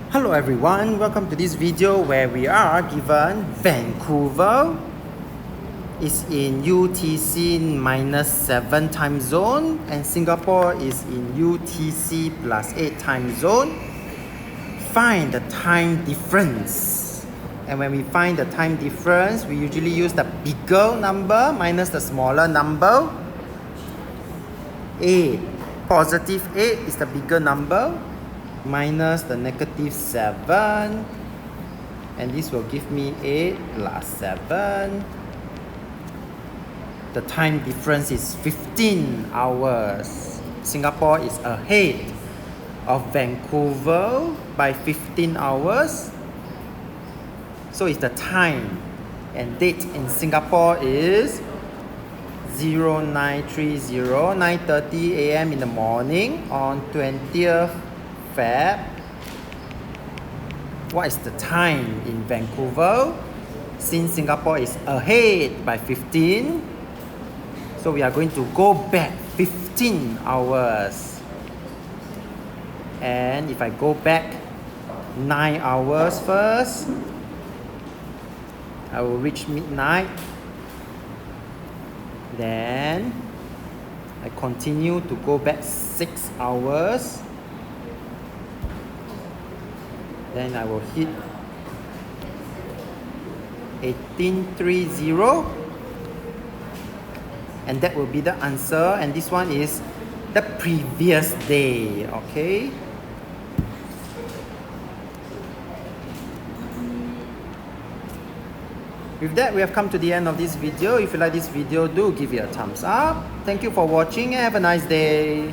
Hello everyone, welcome to this video where we are given Vancouver is in UTC -7 time zone and Singapore is in UTC +8 time zone. Find the time difference. And when we find the time difference, we usually use the bigger number minus the smaller number. 8. Positive 8 is the bigger number minus the -7, and this will give me 8 plus 7. The time difference is 15 hours. Singapore is ahead of Vancouver by 15 hours. So it's the time, and date in Singapore is 0930 9:30 a.m. in the morning on 20th Feb. What is the time in Vancouver? Since Singapore is ahead by 15, so we are going to go back 15 hours. And if I go back 9 hours first, I will reach midnight. Then I continue to go back 6 hours. Then I will hit 1830, and that will be the answer. And this one is the previous day. Okay. With that, we have come to the end of this video. If you like this video, do give it a thumbs up. Thank you for watching and have a nice day.